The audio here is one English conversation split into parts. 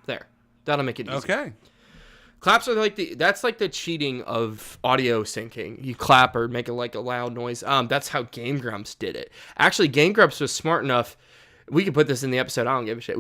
There. That'll make it easy. Okay. Claps are that's like the cheating of audio syncing. You clap or make it like a loud noise. That's how Game Grumps did it. Actually, Game Grumps was smart enough. We could put this in the episode. I don't give a shit.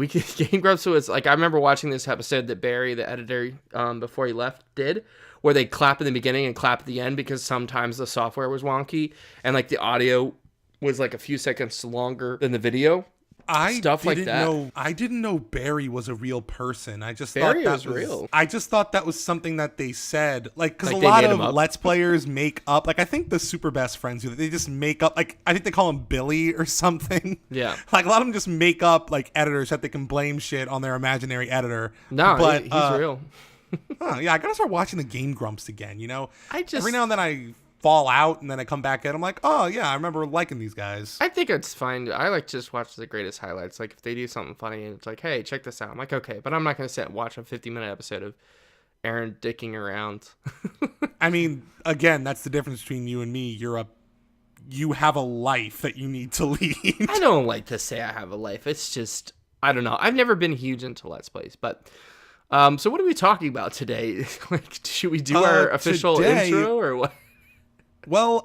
Game Grumps was like, I remember watching this episode that Barry, the editor, before he left, did, where they clap in the beginning and clap at the end because sometimes the software was wonky and like the audio was like a few seconds longer than the video. I didn't know Barry was a real person. I just Barry thought that was real. I just thought that was something that they said, like, because Like a lot made of him up. Let's Players make up. Like, I think the Super Best Friends do that. They just make up. Like, I think they call him Billy or something. Yeah. Like a lot of them just make up like editors that they can blame shit on their imaginary editor. No, but he's real. Yeah, I gotta start watching the Game Grumps again. You know, I every now and then I fall out and then I come back in. I'm like, oh yeah, I remember liking these guys. I think it's fine. I like just watch the greatest highlights. Like if they do something funny and it's like, hey, check this out. I'm like, okay, but I'm not gonna sit and watch a 50-minute episode of Aaron dicking around. I mean, again, that's the difference between you and me. You have a life that you need to lead. I don't like to say I have a life. It's just, I don't know. I've never been huge into Let's Plays, but so what are we talking about today? Like, should we do our official intro or what? Well,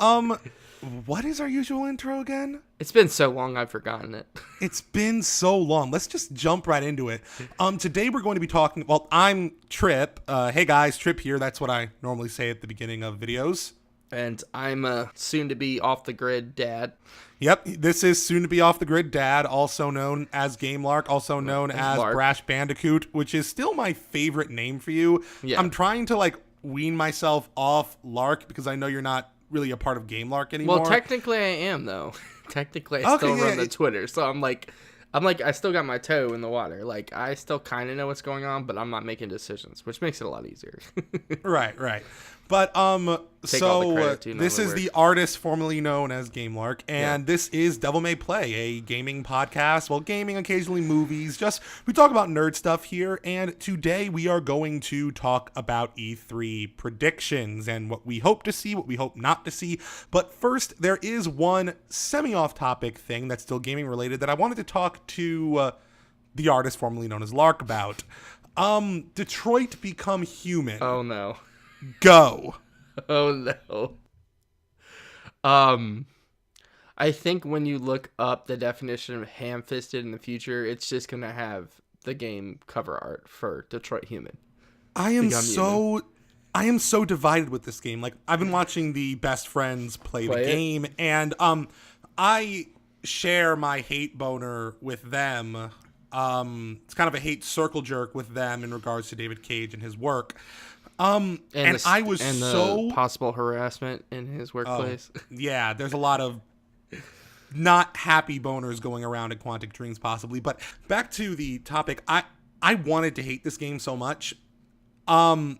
what is our usual intro again? It's been so long, I've forgotten it. It's been so long. Let's just jump right into it. Today we're going to be talking, well, I'm Trip. Hey guys, Trip here. That's what I normally say at the beginning of videos. And I'm a soon-to-be off-the-grid dad. Yep, this is soon-to-be off-the-grid dad, also known as GameLark, also known as Lark. Brash Bandicoot, which is still my favorite name for you. Yeah. I'm trying to, like, wean myself off Lark because I know you're not really a part of GameLark anymore. Well, technically I am, though. Technically I still run the Twitter, so I'm like, I still got my toe in the water. Like, I still kind of know what's going on, but I'm not making decisions, which makes it a lot easier. Right. But, this is the artist formerly known as GameLark, and this is Devil May Play, a gaming podcast. Well, gaming, occasionally movies, we talk about nerd stuff here, and today we are going to talk about E3 predictions and what we hope to see, what we hope not to see. But first, there is one semi-off-topic thing that's still gaming related that I wanted to talk to the artist formerly known as Lark about. Detroit Become Human. Oh, no. Go. Oh no. I think when you look up the definition of ham-fisted in the future, it's just gonna have the game cover art for Detroit Human. I am so divided with this game. Like, I've been watching the best friends play the game, and I share my hate boner with them. It's kind of a hate circle jerk with them in regards to David Cage and his work. The possible harassment in his workplace. Yeah, there's a lot of not happy boners going around at Quantic Dreams possibly. But back to the topic, I wanted to hate this game so much. I'm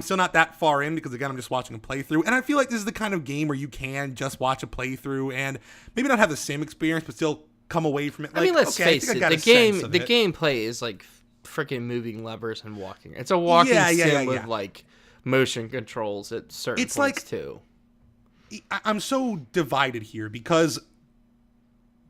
still not that far in because, again, I'm just watching a playthrough. And I feel like this is the kind of game where you can just watch a playthrough and maybe not have the same experience, but still come away from it. Like, I mean, let's face it, the gameplay is like freaking moving levers and walking. It's a walking sim with like motion controls at certain points too. I'm so divided here because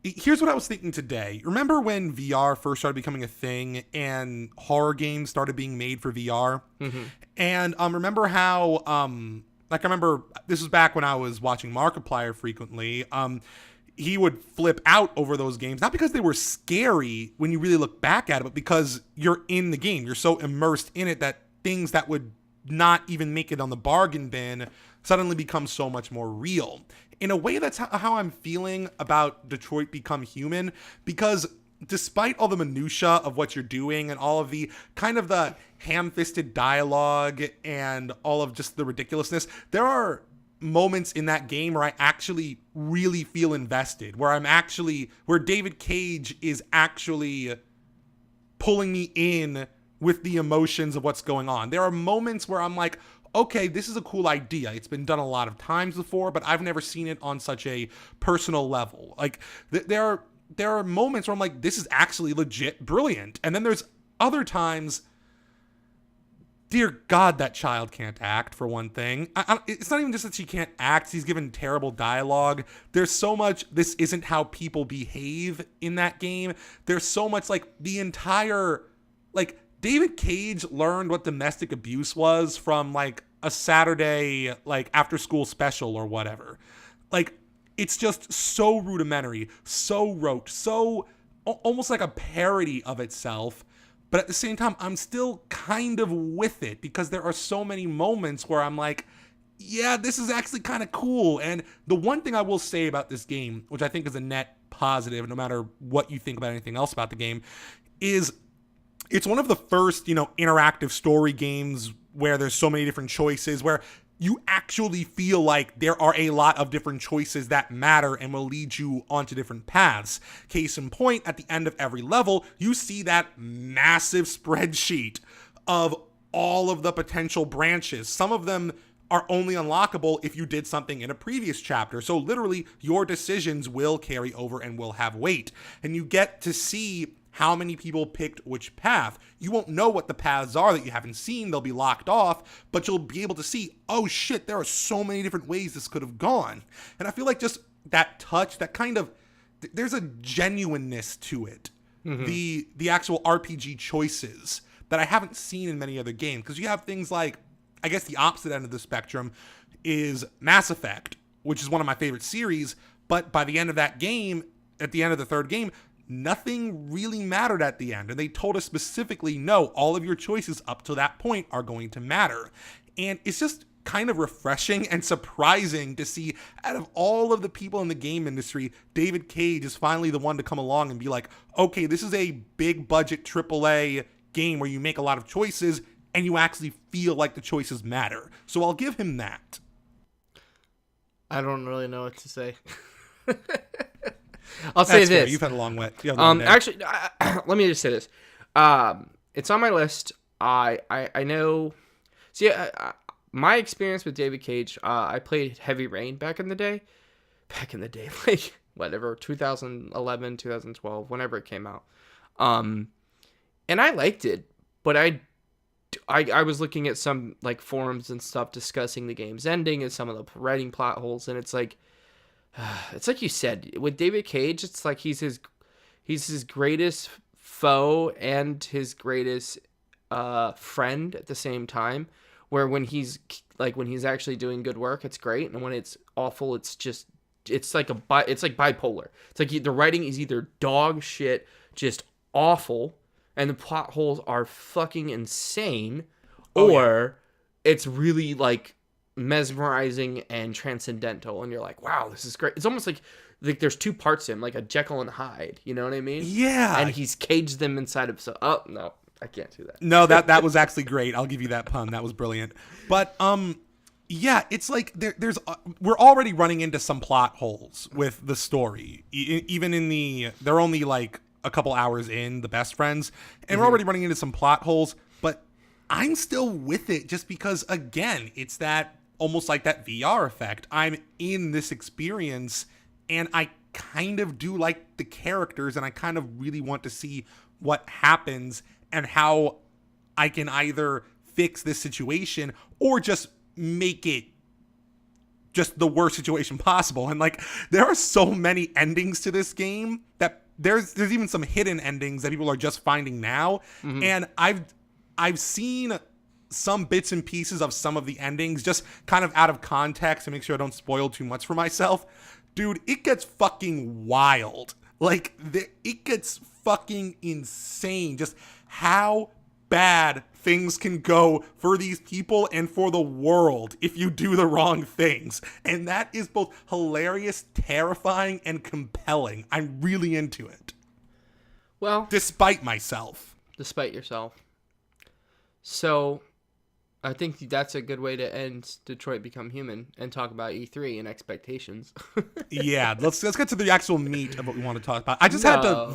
here's what I was thinking today. Remember when VR first started becoming a thing and horror games started being made for VR? Mm-hmm. And remember how I remember this was back when I was watching Markiplier frequently. He would flip out over those games, not because they were scary when you really look back at it, but because you're in the game. You're so immersed in it that things that would not even make it on the bargain bin suddenly become so much more real. In a way, that's how I'm feeling about Detroit Become Human, because despite all the minutia of what you're doing and all of the kind of the ham-fisted dialogue and all of just the ridiculousness, there are moments in that game where I actually really feel invested, where David Cage is actually pulling me in with the emotions of what's going on. There are moments where I'm like, okay, this is a cool idea. It's been done a lot of times before, but I've never seen it on such a personal level. Like, there are there are moments where I'm like, this is actually legit brilliant. And then there's other times, dear God, that child can't act, for one thing. It's not even just that she can't act. She's given terrible dialogue. There's so much, this isn't how people behave in that game. There's so much, like, the entire, like, David Cage learned what domestic abuse was from, like, a Saturday, like, after school special or whatever. Like, it's just so rudimentary, so rote, so almost like a parody of itself. But at the same time, I'm still kind of with it because there are so many moments where I'm like, yeah, this is actually kind of cool. And the one thing I will say about this game, which I think is a net positive, no matter what you think about anything else about the game, is it's one of the first, interactive story games where there's so many different choices, where you actually feel like there are a lot of different choices that matter and will lead you onto different paths. Case in point, at the end of every level, you see that massive spreadsheet of all of the potential branches. Some of them are only unlockable if you did something in a previous chapter. So literally, your decisions will carry over and will have weight. And you get to see how many people picked which path. You won't know what the paths are that you haven't seen. They'll be locked off, but you'll be able to see, oh shit, there are so many different ways this could have gone. And I feel like just that touch, that kind of, there's a genuineness to it. Mm-hmm. The actual RPG choices that I haven't seen in many other games. Because you have things like, I guess the opposite end of the spectrum is Mass Effect, which is one of my favorite series. But by the end of that game, at the end of the third game, nothing really mattered at the end. And they told us specifically, no, all of your choices up to that point are going to matter. And it's just kind of refreshing and surprising to see, out of all of the people in the game industry, David Cage is finally the one to come along and be like, okay, this is a big budget AAA game where you make a lot of choices and you actually feel like the choices matter. So I'll give him that. I don't really know what to say. I'll say That's this. Fair. You've had a long day. Actually, let me just say this. It's on my list. I know. See, my experience with David Cage. I played Heavy Rain back in the day, like whatever, 2011, 2012, whenever it came out. And I liked it, but I was looking at some like forums and stuff discussing the game's ending and some of the writing plot holes, and it's like you said with David Cage, it's like he's his greatest foe and his greatest friend at the same time. Where when he's actually doing good work, it's great, and when it's awful, it's like bipolar. It's like the writing is either dog shit, just awful, and the plot holes are fucking insane, or it's really like mesmerizing and transcendental, and you're like, wow, this is great. It's almost like there's two parts to him, like a Jekyll and Hyde, you know what I mean? Yeah. And he's caged them inside of oh no, I can't do that. No, that was actually great. I'll give you that pun. That was brilliant. But yeah, it's like there's we're already running into some plot holes with the story. Even they're only like a couple hours in, the best friends, and we're already running into some plot holes, but I'm still with it just because, again, it's that almost like that VR effect. I'm in this experience and I kind of do like the characters, and I kind of really want to see what happens and how I can either fix this situation or just make it just the worst situation possible. And like, there are so many endings to this game that there's even some hidden endings that people are just finding now. Mm-hmm. And I've seen some bits and pieces of some of the endings just kind of out of context to make sure I don't spoil too much for myself. Dude, it gets fucking wild. Like, it gets fucking insane just how bad things can go for these people and for the world if you do the wrong things. And that is both hilarious, terrifying, and compelling. I'm really into it. Well, despite myself. Despite yourself. So, I think that's a good way to end Detroit Become Human and talk about E3 and expectations. Yeah, let's get to the actual meat of what we want to talk about. I just had to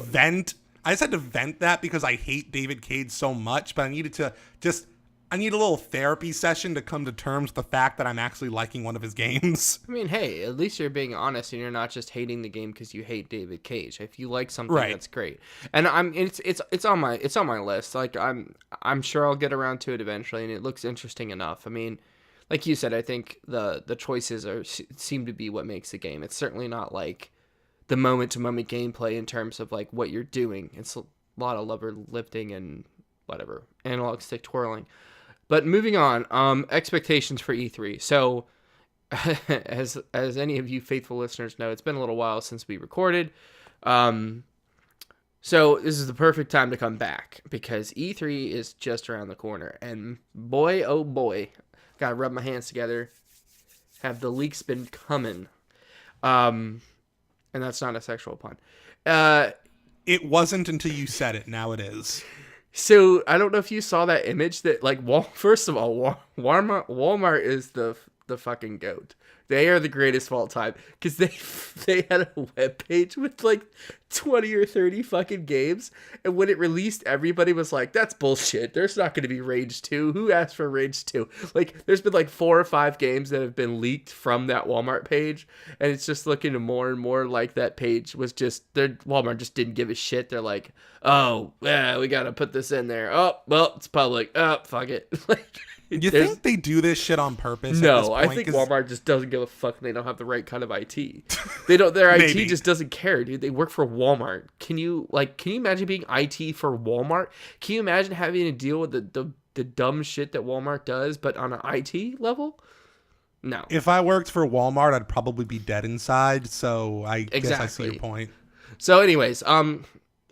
vent that because I hate David Cage so much, but I needed to just I need a little therapy session to come to terms with the fact that I'm actually liking one of his games. I mean, hey, at least you're being honest and you're not just hating the game because you hate David Cage. If you like something, Right. that's great. And it's on my list. Like I'm sure I'll get around to it eventually, and it looks interesting enough. I mean, like you said, I think the choices seem to be what makes the game. It's certainly not like the moment to moment gameplay in terms of like what you're doing. It's a lot of lever lifting and whatever analog stick twirling. But moving on, expectations for E3. So, as any of you faithful listeners know, it's been a little while since we recorded. So this is the perfect time to come back because E3 is just around the corner. And boy, oh boy, gotta rub my hands together. Have the leaks been coming? And that's not a sexual pun. It wasn't until you said it. Now it is. So I don't know if you saw that image that like first of all, Walmart is the fucking goat. They are the greatest of all time because they had a webpage with like 20 or 30 fucking games, and when it released, everybody was like, "That's bullshit. There's not going to be Rage 2. Who asked for Rage 2?" Like, there's been like 4 or 5 games that have been leaked from that Walmart page, and it's just looking more and more like that page was just Walmart just didn't give a shit. They're like, "Oh, yeah, we got to put this in there. Oh, well, it's public. Oh, fuck it." Like. You think they do this shit on purpose? No, at this point? I think Walmart just doesn't give a fuck. And they don't have the right kind of IT. They don't. Their IT Maybe. just doesn't care, dude. They work for Walmart. Can you imagine being IT for Walmart? Can you imagine having to deal with the dumb shit that Walmart does, but on an IT level? No. If I worked for Walmart, I'd probably be dead inside. So I guess I see your point. So, anyways,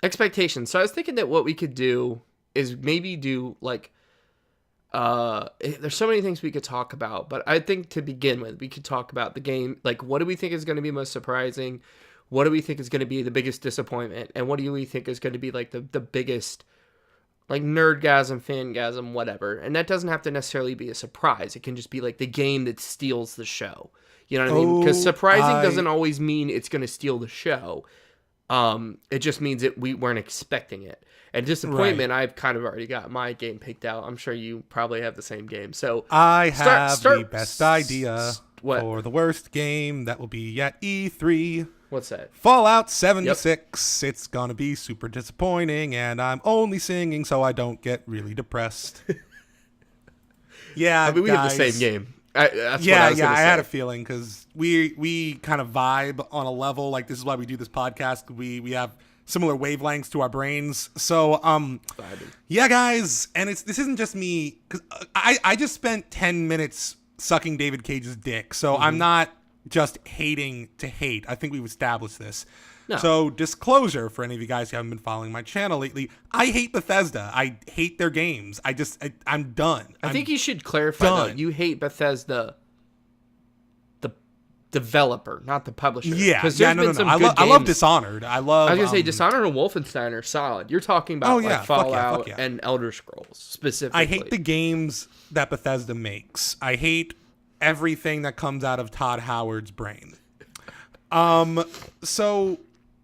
expectations. So I was thinking that what we could do is maybe do like. There's so many things we could talk about, but I think to begin with, we could talk about the game. Like, what do we think is going to be most surprising? What do we think is going to be the biggest disappointment? And what do we think is going to be like the biggest, like, nerdgasm, fangasm, whatever? And that doesn't have to necessarily be a surprise. It can just be like the game that steals the show. You know what I mean? Because surprising doesn't always mean it's going to steal the show. It just means that we weren't expecting it. And disappointment, right. I've kind of already got my game picked out. I'm sure you probably have the same game. So I have the best idea for the worst game that will be at E3. What's that? Fallout 76. Yep. It's gonna be super disappointing, and I'm only singing so I don't get really depressed. Yeah, I mean, we have the same game. I had a feeling because we kind of vibe on a level. Like, this is why we do this podcast. We have similar wavelengths to our brains. So, yeah, guys, and this isn't just me, because I just spent 10 minutes sucking David Cage's dick, so I'm not just hating to hate. I think we've established this. No. So, disclosure for any of you guys who haven't been following my channel lately, I hate Bethesda. I hate their games. I'm done. I think you should clarify that you hate Bethesda, developer, not the publisher. Yeah, no. I love Dishonored. I was gonna say Dishonored and Wolfenstein are solid. You're talking about Fallout and Elder Scrolls specifically. I hate the games that Bethesda makes. I hate everything that comes out of Todd Howard's brain. So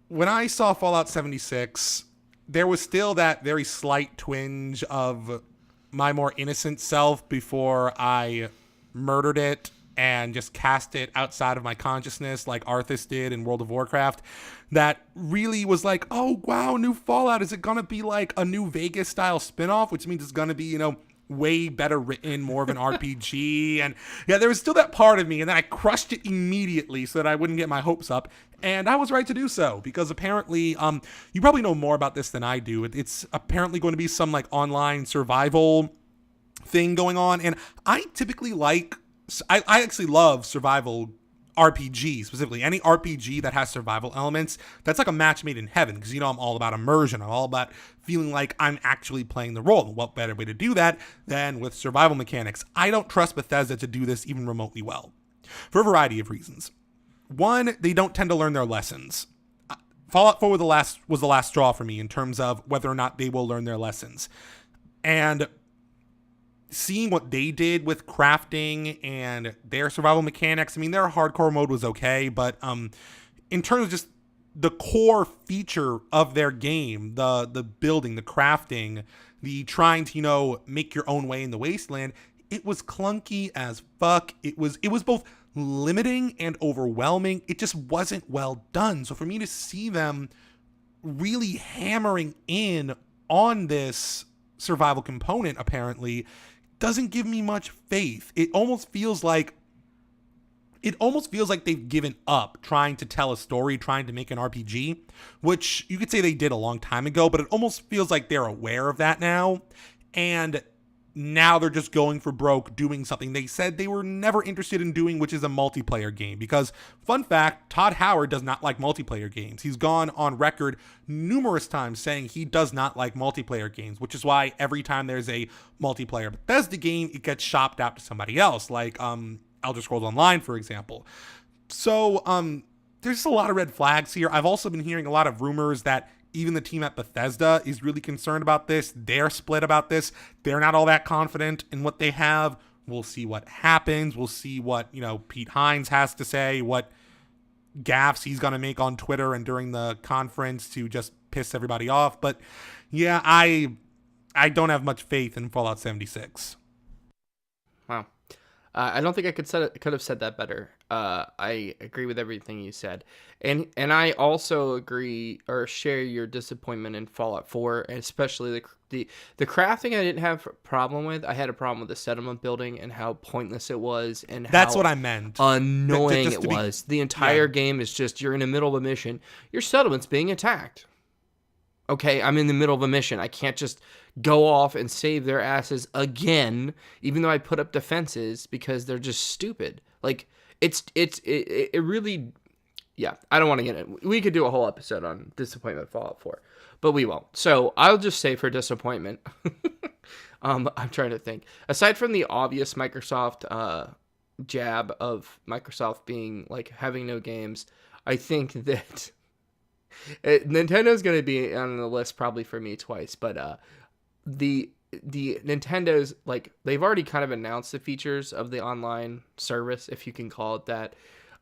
when I saw Fallout 76, there was still that very slight twinge of my more innocent self before I murdered it and just cast it outside of my consciousness like Arthas did in World of Warcraft, that really was like, oh, wow, new Fallout. Is it going to be like a new Vegas-style spinoff, which means it's going to be, way better written, more of an RPG? And yeah, there was still that part of me, and then I crushed it immediately so that I wouldn't get my hopes up. And I was right to do so, because apparently, you probably know more about this than I do. It's apparently going to be some like online survival thing going on. And I typically I actually love survival RPG, specifically any RPG that has survival elements. That's like a match made in heaven, because I'm all about immersion. I'm all about feeling like I'm actually playing the role. And what better way to do that than with survival mechanics? I don't trust Bethesda to do this even remotely well, for a variety of reasons. One, they don't tend to learn their lessons. Fallout 4 was the last straw for me in terms of whether or not they will learn their lessons. And seeing what they did with crafting and their survival mechanics, I mean, their hardcore mode was okay, but in terms of just the core feature of their game, the building, the crafting, the trying to, make your own way in the wasteland, it was clunky as fuck. It was both limiting and overwhelming. It just wasn't well done. So for me to see them really hammering in on this survival component, apparently, doesn't give me much faith. It almost feels like they've given up trying to tell a story, trying to make an RPG, which you could say they did a long time ago, but it almost feels like they're aware of that now. And now they're just going for broke, doing something they said they were never interested in doing, which is a multiplayer game. Because, fun fact, Todd Howard does not like multiplayer games. He's gone on record numerous times saying he does not like multiplayer games, which is why every time there's a multiplayer Bethesda game, it gets shopped out to somebody else, like Elder Scrolls Online, for example. So, there's just a lot of red flags here. I've also been hearing a lot of rumors that even the team at Bethesda is really concerned about this. They're split about this. They're not all that confident in what they have. We'll see what happens. We'll see what, Pete Hines has to say, what gaffes he's going to make on Twitter and during the conference to just piss everybody off. But yeah, I don't have much faith in Fallout 76. Wow. I don't think I could have said that better. I agree with everything you said, and I also agree or share your disappointment in Fallout 4, and especially the crafting. I didn't have a problem with. I had a problem with the settlement building and how pointless it was, and that's how what I meant. Annoying it was. The entire game is just you're in the middle of a mission, your settlement's being attacked. Okay, I'm in the middle of a mission. I can't just go off and save their asses again, even though I put up defenses, because they're just stupid. Like, it really, yeah, I don't want to get it. We could do a whole episode on disappointment Fallout 4, but we won't. So I'll just say for disappointment, I'm trying to think. Aside from the obvious Microsoft jab of Microsoft being, like, having no games, I think that Nintendo's going to be on the list probably for me twice, but the Nintendo's, like, they've already kind of announced the features of the online service, if you can call it that.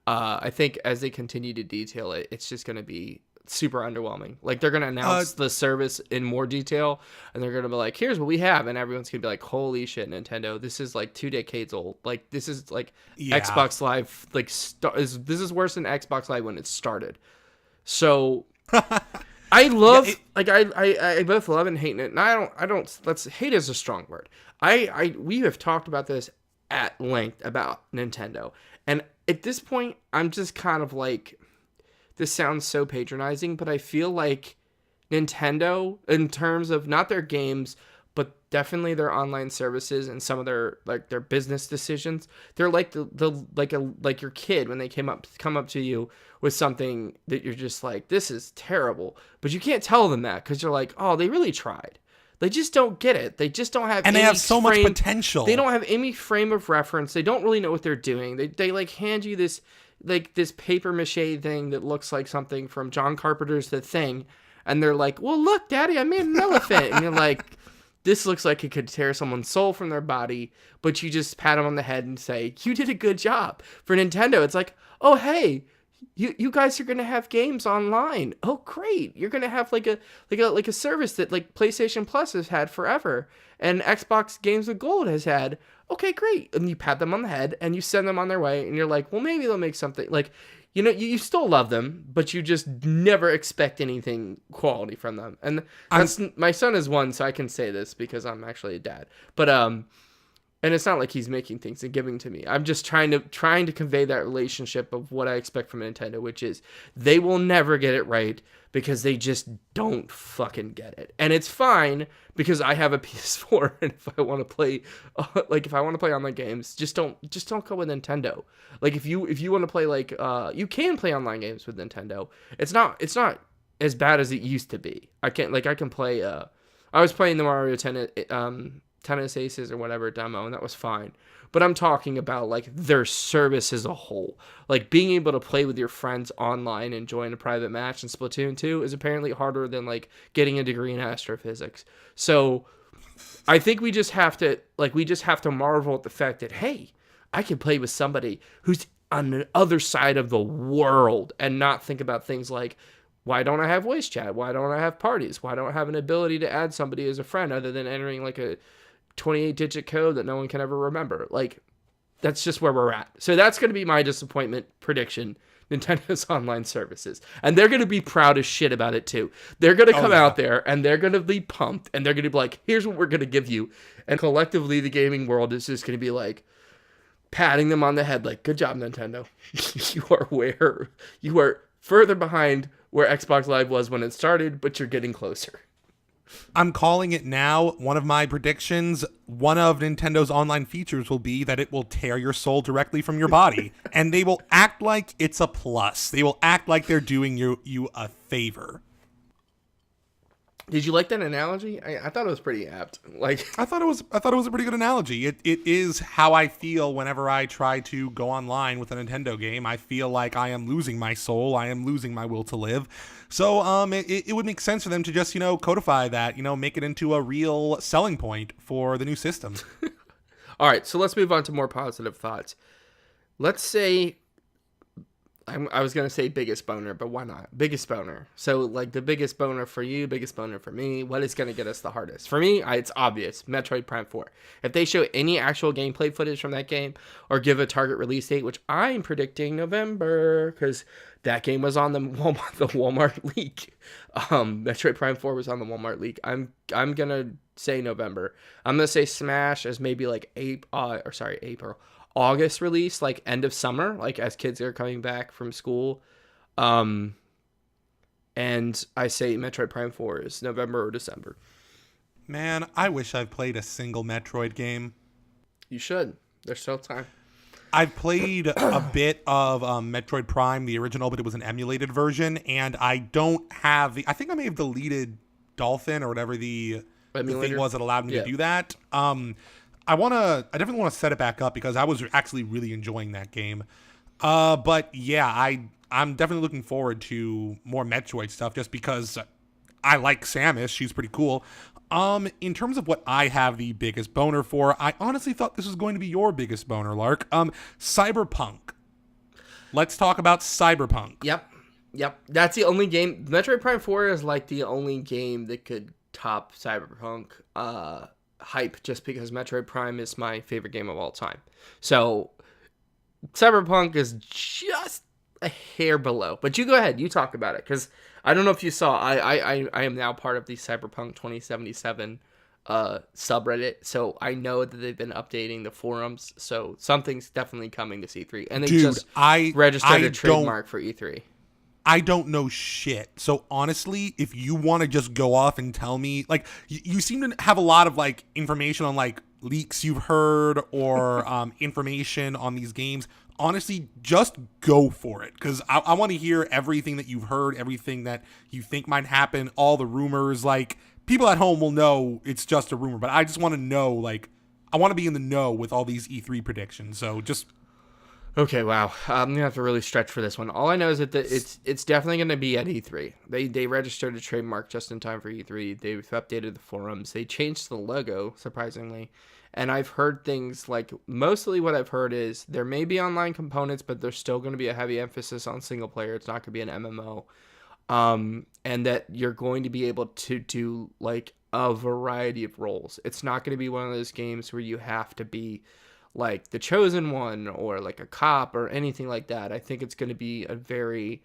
I think as they continue to detail it, it's just going to be super underwhelming. Like, they're going to announce the service in more detail, and they're going to be like, here's what we have, and everyone's going to be like, holy shit, Nintendo, this is like 2 decades old. Like, this is like Xbox Live, like, this is worse than Xbox Live when it started. So I love, I both love and hate it. And I don't, let's, hate is a strong word. We have talked about this at length about Nintendo. And at this point, I'm just kind of like, this sounds so patronizing, but I feel like Nintendo, in terms of not their games, but definitely their online services and some of their, like, their business decisions, they're like like your kid when they come up to you with something that you're just like, this is terrible, but you can't tell them that because you're like, oh, they really tried. They just don't get it. They just don't have, and they have so much potential. They don't have any frame of reference. They don't really know what they're doing. They like hand you this, like, this paper mache thing that looks like something from John Carpenter's The Thing, and they're like, well, look, Daddy, I made an elephant, and you're like, this looks like it could tear someone's soul from their body, but you just pat them on the head and say, you did a good job. For Nintendo, it's like, oh, hey, you guys are going to have games online. Oh, great. You're going to have like a service that, like, PlayStation Plus has had forever and Xbox Games with Gold has had. Okay, great. And you pat them on the head and you send them on their way, and you're like, well, maybe they'll make something. Like, you still love them, but you just never expect anything quality from them. And my son is one, so I can say this because I'm actually a dad. But and it's not like he's making things and giving to me. I'm just trying to convey that relationship of what I expect from Nintendo, which is they will never get it right because they just don't fucking get it. And it's fine because I have a PS4, and if I want to play, if I want to play online games, just don't go with Nintendo. Like, if you want to play, like, you can play online games with Nintendo. It's not as bad as it used to be. I can play. I was playing the Mario Tennis Aces or whatever demo, and that was fine. But I'm talking about, like, their service as a whole. Like, being able to play with your friends online and join a private match in Splatoon 2 is apparently harder than, like, getting a degree in astrophysics. So I think we just have to marvel at the fact that, hey, I can play with somebody who's on the other side of the world and not think about things like, Why don't I have voice chat? Why don't I have parties? Why don't I have an ability to add somebody as a friend other than entering like a 28-digit code that no one can ever remember? Like, that's just where we're at. So that's going to be my disappointment prediction. Nintendo's online services. And they're going to be proud as shit about it too. They're going to come out there and they're going to be pumped and they're going to be like, here's what we're going to give you. And collectively, the gaming world is just going to be like patting them on the head like, good job, Nintendo. You are further behind where Xbox Live was when it started, but you're getting closer. I'm calling it now. One of my predictions, one of Nintendo's online features will be that it will tear your soul directly from your body. And they will act like it's a plus. They will act like they're doing you a favor. Did you like that analogy? I thought it was pretty apt. Like, I thought it was a pretty good analogy. It is how I feel whenever I try to go online with a Nintendo game. I feel like I am losing my soul. I am losing my will to live. So it would make sense for them to just, codify that, make it into a real selling point for the new system. All right, so let's move on to more positive thoughts. Let's say I was going to say biggest boner, but why not? Biggest boner. So, like, the biggest boner for you, biggest boner for me, what is going to get us the hardest? For me, it's obvious. Metroid Prime 4. If they show any actual gameplay footage from that game or give a target release date, which I'm predicting November, because that game was on the Walmart leak. Metroid Prime 4 was on the Walmart leak. I'm going to say November. I'm going to say Smash as maybe like April. August release, like end of summer, like as kids are coming back from school. And I say Metroid Prime 4 is November or December. Man, I wish I've played a single Metroid game. You should. There's still time. I've played a bit of Metroid Prime, the original, but it was an emulated version, and I don't have I think I may have deleted Dolphin or whatever the thing was that allowed me to do that. I definitely want to set it back up because I was actually really enjoying that game. But yeah, I'm definitely looking forward to more Metroid stuff just because I like Samus. She's pretty cool. In terms of what I have the biggest boner for, I honestly thought this was going to be your biggest boner, Lark. Cyberpunk. Let's talk about Cyberpunk. Yep. That's the only game. Metroid Prime 4 is like the only game that could top Cyberpunk hype, just because Metroid Prime is my favorite game of all time. So Cyberpunk is just a hair below. But you go ahead, you talk about it, because I don't know if you saw, I am now part of the Cyberpunk 2077 subreddit, so I know that they've been updating the forums, so something's definitely coming to E3. And they registered a trademark for E3. I don't know shit. So honestly, if you want to just go off and tell me, like, you seem to have a lot of like information on like leaks you've heard or information on these games. Honestly, just go for it, because I want to hear everything that you've heard, everything that you think might happen, all the rumors. Like, people at home will know it's just a rumor, but I just want to know, like, I want to be in the know with all these E3 predictions. So just... Okay, wow. I'm going to have to really stretch for this one. All I know is that it's definitely going to be at E3. They registered a trademark just in time for E3. They've updated the forums. They changed the logo, surprisingly. And I've heard things like, mostly what I've heard is there may be online components, but there's still going to be a heavy emphasis on single player. It's not going to be an MMO. And that you're going to be able to do like a variety of roles. It's not going to be one of those games where you have to be like the chosen one or like a cop or anything like that. I think it's going to be a very...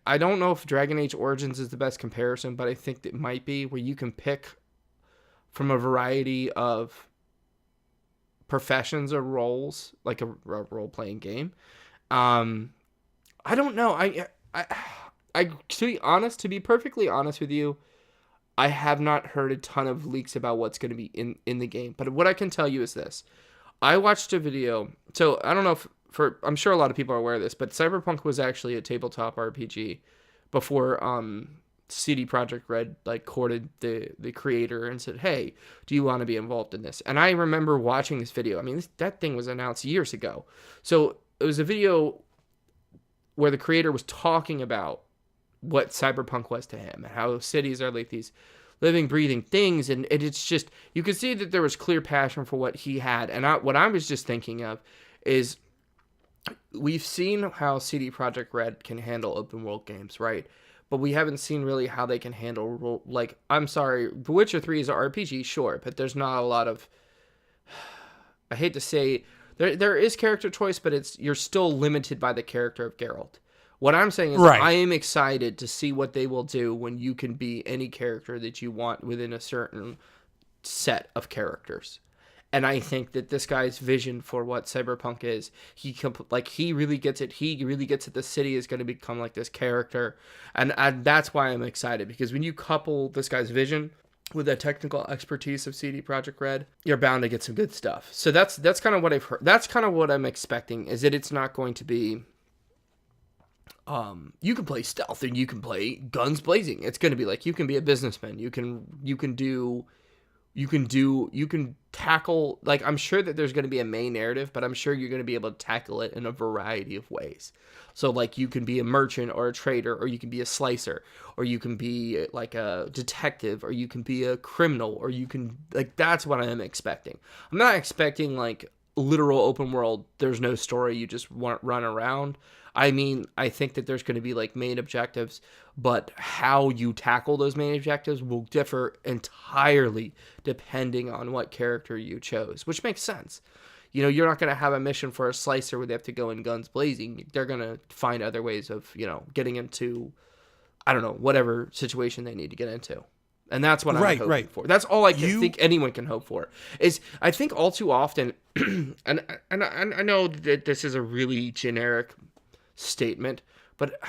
I don't know if Dragon Age Origins is the best comparison, but I think it might be, where you can pick from a variety of professions or roles, like a role-playing game. I don't know. To be perfectly honest with you, I have not heard a ton of leaks about what's going to be in the game. But what I can tell you is this. I watched a video. So I don't know I'm sure a lot of people are aware of this, but Cyberpunk was actually a tabletop RPG before CD Projekt Red like courted the creator and said, "Hey, do you want to be involved in this?" And I remember watching this video. I mean, that thing was announced years ago. So it was a video where the creator was talking about what Cyberpunk was to him and how cities are like these living, breathing things. And it's just, you could see that there was clear passion for what he had. And what I was just thinking of is, we've seen how CD Projekt Red can handle open world games, right? but we haven't seen really how they can handle like, I'm sorry, The Witcher 3 is an RPG, sure, but there's not a lot of, I hate to say, there is character choice, but you're still limited by the character of Geralt. What I'm saying is Right. I am excited to see what they will do when you can be any character that you want within a certain set of characters. And I think that this guy's vision for what Cyberpunk is, he really gets it. He really gets it. The city is going to become like this character, and that's why I'm excited, because when you couple this guy's vision with the technical expertise of CD Projekt Red, you're bound to get some good stuff. So that's kind of what I've heard. That's kind of what I'm expecting, is that it's not going to be you can play stealth and you can play guns blazing. It's going to be like, you can be a businessman. You can tackle, like, I'm sure that there's going to be a main narrative, but I'm sure you're going to be able to tackle it in a variety of ways. So, like, you can be a merchant or a trader, or you can be a slicer, or you can be like a detective, or you can be a criminal, or you can, like, that's what I'm expecting. I'm not expecting like literal open world, there's no story, you just run around. I mean, I think that there's going to be like main objectives, but how you tackle those main objectives will differ entirely depending on what character you chose, which makes sense. You know, you're not going to have a mission for a slicer where they have to go in guns blazing. They're going to find other ways of, you know, getting into, I don't know, whatever situation they need to get into. And that's what I'm hoping for. That's all I think anyone can hope for. Is, I think all too often, and I know that this is a really generic statement, but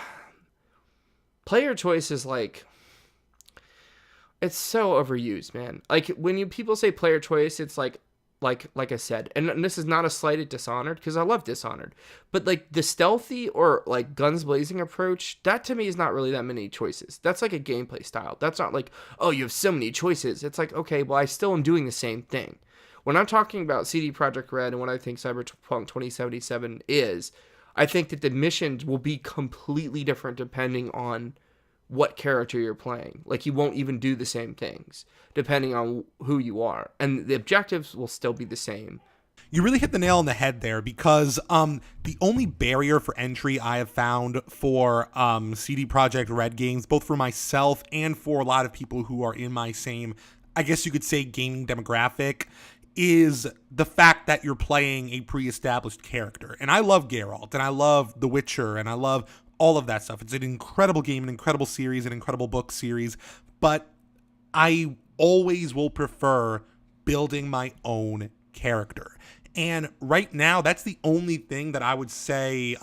player choice is like, it's so overused, man. Like, when people say player choice, it's like I said, and this is not a slight at Dishonored, because I love Dishonored, but like the stealthy or like guns blazing approach, that to me is not really that many choices. That's like a gameplay style. That's not like, oh, you have so many choices. It's like, okay, well, I still am doing the same thing. When I'm talking about CD Projekt Red and what I think Cyberpunk 2077 is, I think that the missions will be completely different depending on what character you're playing. Like, you won't even do the same things depending on who you are, and the objectives will still be the same. You really hit the nail on the head there, because the only barrier for entry I have found for CD Projekt Red games, both for myself and for a lot of people who are in my same, I guess you could say, gaming demographic, is the fact that you're playing a pre-established character. And I love Geralt, and I love The Witcher, and I love all of that stuff. It's an incredible game, an incredible series, an incredible book series, but I always will prefer building my own character. And right now, that's the only thing that I would say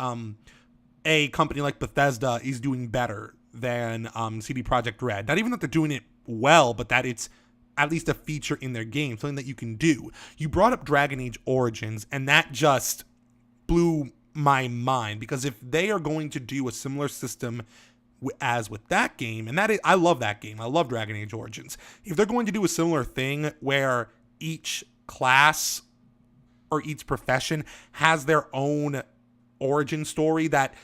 a company like Bethesda is doing better than CD Projekt Red. Not even that they're doing it well, but that it's at least a feature in their game, something that you can do. You brought up Dragon Age Origins, and that just blew my mind, because if they are going to do a similar system as with that game, and that is, I love that game, I love Dragon Age Origins. If they're going to do a similar thing where each class or each profession has their own origin story that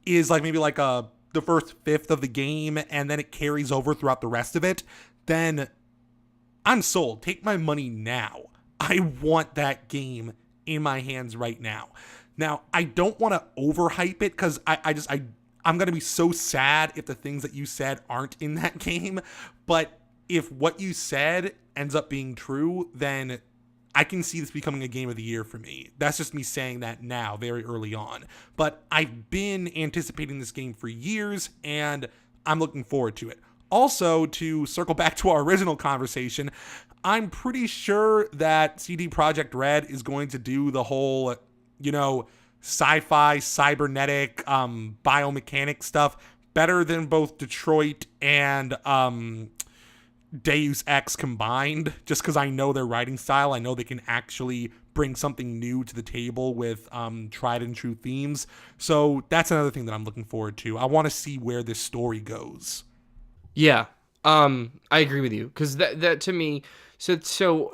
is like maybe like the first fifth of the game, and then it carries over throughout the rest of it, then I'm sold. Take my money now. I want that game in my hands right now. Now, I don't want to overhype it, because I'm going to be so sad if the things that you said aren't in that game. But if what you said ends up being true, then I can see this becoming a game of the year for me. That's just me saying that now, very early on. But I've been anticipating this game for years, and I'm looking forward to it. Also, to circle back to our original conversation, I'm pretty sure that CD Projekt Red is going to do the whole, you know, sci-fi, cybernetic, biomechanic stuff better than both Detroit and Deus Ex combined, just because I know their writing style. I know they can actually bring something new to the table with tried and true themes. So that's another thing that I'm looking forward to. I want to see where this story goes. Yeah, I agree with you, because that to me, so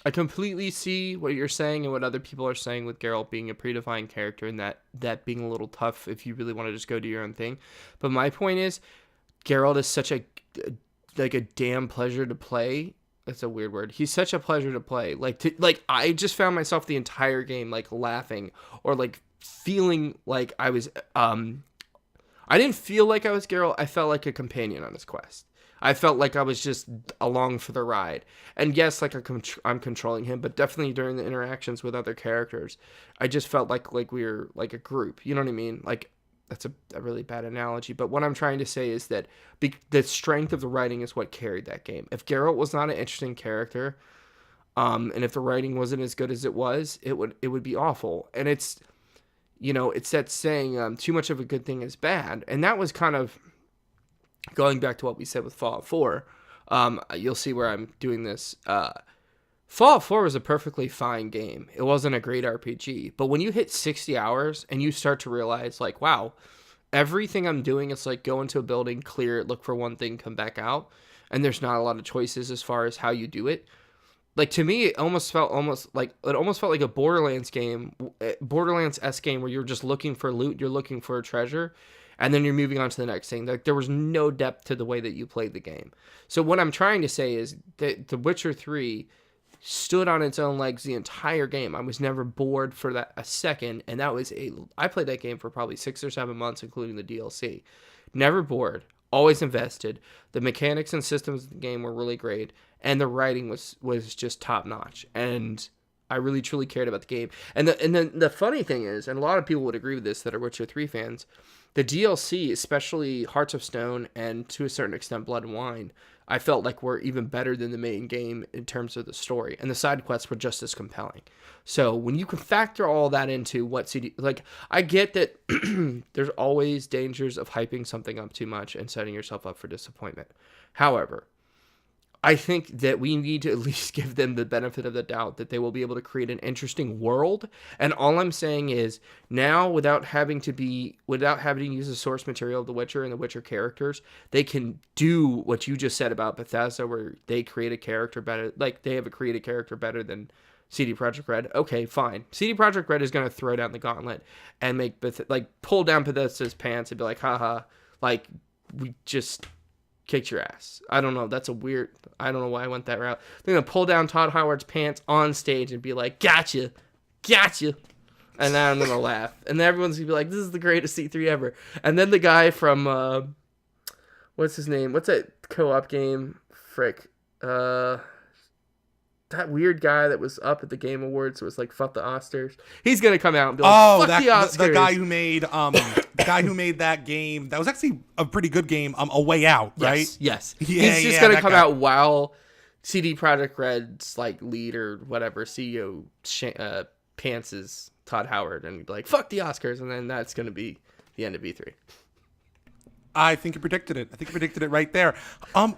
I completely see what you're saying and what other people are saying with Geralt being a predefined character, and that being a little tough if you really want to just go do your own thing. But my point is, Geralt is such a damn pleasure to play. That's a weird word. He's such a pleasure to play. Like I just found myself the entire game like laughing or like feeling like I I didn't feel like I was Geralt. I felt like a companion on his quest. I felt like I was just along for the ride. And yes, like I'm controlling him, but definitely during the interactions with other characters, I just felt like we were like a group. You know what I mean? Like, that's a really bad analogy, but what I'm trying to say is that the strength of the writing is what carried that game. If Geralt was not an interesting character, and if the writing wasn't as good as it was, it would be awful. And it's, it's that saying, too much of a good thing is bad. And that was kind of going back to what we said with Fallout 4. You'll see where I'm doing this. Fallout 4 was a perfectly fine game. It wasn't a great RPG. But when you hit 60 hours and you start to realize, like, wow, everything I'm doing is like go into a building, clear it, look for one thing, come back out. And there's not a lot of choices as far as how you do it. Like, to me, it almost felt like a Borderlands game, Borderlands-esque game where you're just looking for loot, you're looking for a treasure, and then you're moving on to the next thing. Like, there was no depth to the way that you played the game. So what I'm trying to say is that The Witcher 3 stood on its own legs the entire game. I was never bored for that a second, and I played that game for probably 6 or 7 months, including the DLC. Never bored, always invested. The mechanics and systems of the game were really great, and the writing was just top notch. And I really truly cared about the game. And then the funny thing is, and a lot of people would agree with this that are Witcher 3 fans, the DLC, especially Hearts of Stone and to a certain extent Blood and Wine, I felt like were even better than the main game in terms of the story. And the side quests were just as compelling. So when you can factor all that into what CD... Like, I get that there's always dangers of hyping something up too much and setting yourself up for disappointment. However, I think that we need to at least give them the benefit of the doubt that they will be able to create an interesting world. And all I'm saying is now, without having to use the source material of The Witcher and The Witcher characters, they can do what you just said about Bethesda, where they create a character better. Like, they have a created character better than CD Projekt Red. Okay, fine. CD Projekt Red is going to throw down the gauntlet and pull down Bethesda's pants and be like, haha, like, we just kicked your ass. I don't know. I don't know why I went that route. They're going to pull down Todd Howard's pants on stage and be like, gotcha. And then I'm going to laugh. And then everyone's going to be like, this is the greatest C3 ever. And then the guy from, what's his name? What's that co-op game? Frick. That weird guy that was up at the Game Awards was like, fuck the Oscars. He's going to come out and be like, fuck the Oscars. The guy who made that game. That was actually a pretty good game. A Way Out, right? Yes. He's just going to come out while CD Projekt Red's like lead or whatever CEO pantses Todd Howard and be like, fuck the Oscars. And then that's going to be the end of E3. I think you predicted it. I think you predicted it right there.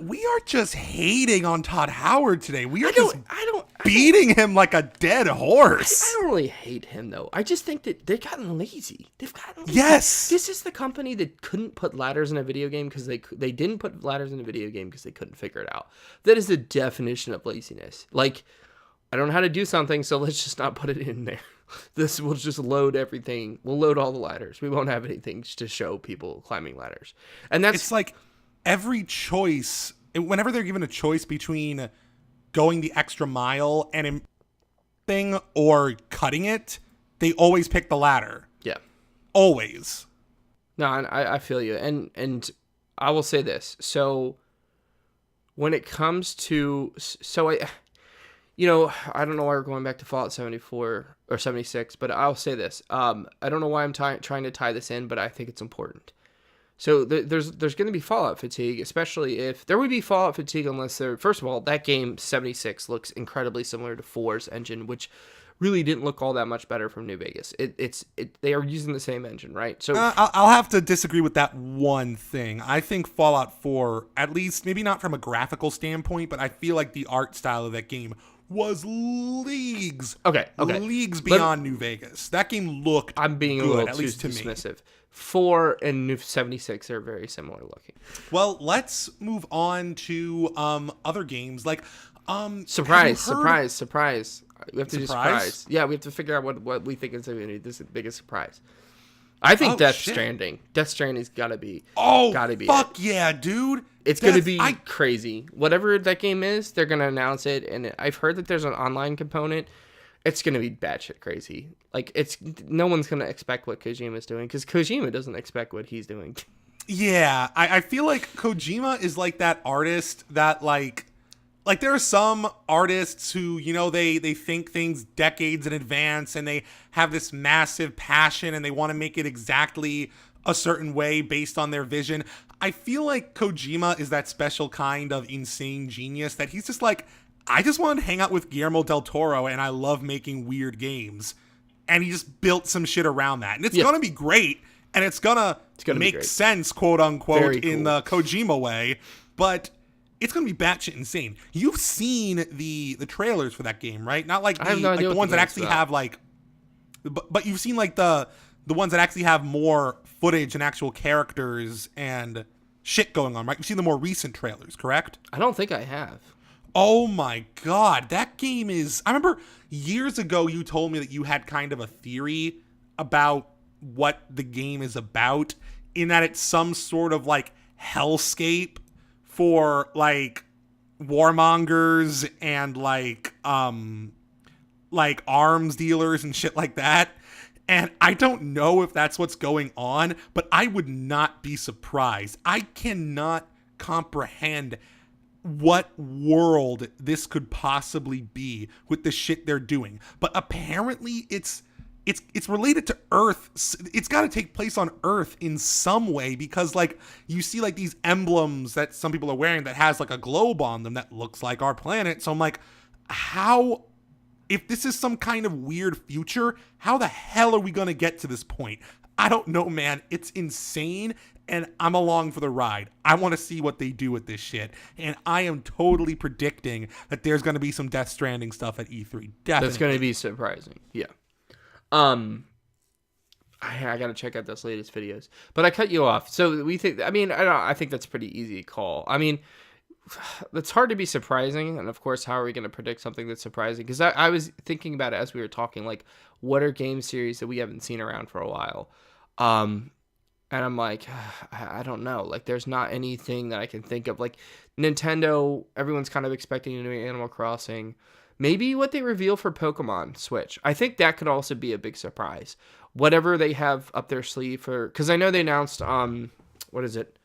We are just hating on Todd Howard today. We are beating him like a dead horse. I don't really hate him, though. I just think that they've gotten lazy. Yes. This is the company that couldn't put ladders in a video game because they didn't put ladders in a video game because they couldn't figure it out. That is the definition of laziness. Like, I don't know how to do something, so let's just not put it in there. This will just load everything. We'll load all the ladders. We won't have anything to show people climbing ladders. And it's like every choice, whenever they're given a choice between going the extra mile and thing or cutting it, they always pick the ladder. Yeah. Always. No, I feel you. And I will say this. So when it comes to, I don't know why we're going back to Fallout 74 or 76, but I'll say this. I don't know why I'm trying to tie this in, but I think it's important. So there's going to be Fallout fatigue, especially if there would be Fallout fatigue unless first of all, that game 76 looks incredibly similar to 4's engine, which really didn't look all that much better from New Vegas. They are using the same engine, right? So I'll have to disagree with that one thing. I think Fallout 4, at least maybe not from a graphical standpoint, but I feel like the art style of that game was leagues beyond New Vegas. That game looked I'm being good, a little at too least to dismissive. me. 4 and New 76 are very similar looking. Well, let's move on to other games like surprise. We have to do surprise. Yeah, we have to figure out what we think is going to be the biggest surprise. I think Death Stranding. Death Stranding's gotta be. Fuck yeah, dude! It's gonna be crazy. Whatever that game is, they're gonna announce it, and I've heard that there's an online component. It's gonna be batshit crazy. Like no one's gonna expect what Kojima's doing because Kojima doesn't expect what he's doing. Yeah, I feel like Kojima is like that artist that like there are some artists who, you know, they think things decades in advance and they have this massive passion and they want to make it exactly a certain way based on their vision. I feel like Kojima is that special kind of insane genius that he's just like, I just want to hang out with Guillermo del Toro and I love making weird games. And he just built some shit around that. And it's going to be great and it's going to make sense, quote unquote, in the Kojima way, but it's going to be batshit insane. You've seen the trailers for that game, right? Not like the ones that actually have like, but you've seen like the ones that actually have more footage and actual characters and shit going on, right? You've seen the more recent trailers, correct? I don't think I have. Oh my God. That game is, I remember years ago you told me that you had kind of a theory about what the game is about, in that it's some sort of like hellscape for like warmongers and like arms dealers and shit like that. And I don't know if that's what's going on, but I would not be surprised. I cannot comprehend what world this could possibly be with the shit they're doing. But apparently it's related to Earth. It's got to take place on Earth in some way, because like you see like these emblems that some people are wearing that has like a globe on them that looks like our planet. So I'm like, how, if this is some kind of weird future, how the hell are we going to get to this point? I don't know, man. It's insane. And I'm along for the ride. I want to see what they do with this shit. And I am totally predicting that there's going to be some Death Stranding stuff at E3. Definitely. That's going to be surprising. Yeah. I got to check out those latest videos. But I cut you off. So we think, I think that's pretty easy call. I mean, it's hard to be surprising. And of course, how are we going to predict something that's surprising? Because I was thinking about it as we were talking, like, what are game series that we haven't seen around for a while? And I'm like, I don't know. Like, there's not anything that I can think of. Like, Nintendo, everyone's kind of expecting a new Animal Crossing. Maybe what they reveal for Pokemon Switch. I think that could also be a big surprise. Whatever they have up their sleeve for... Because I know they announced, what is it?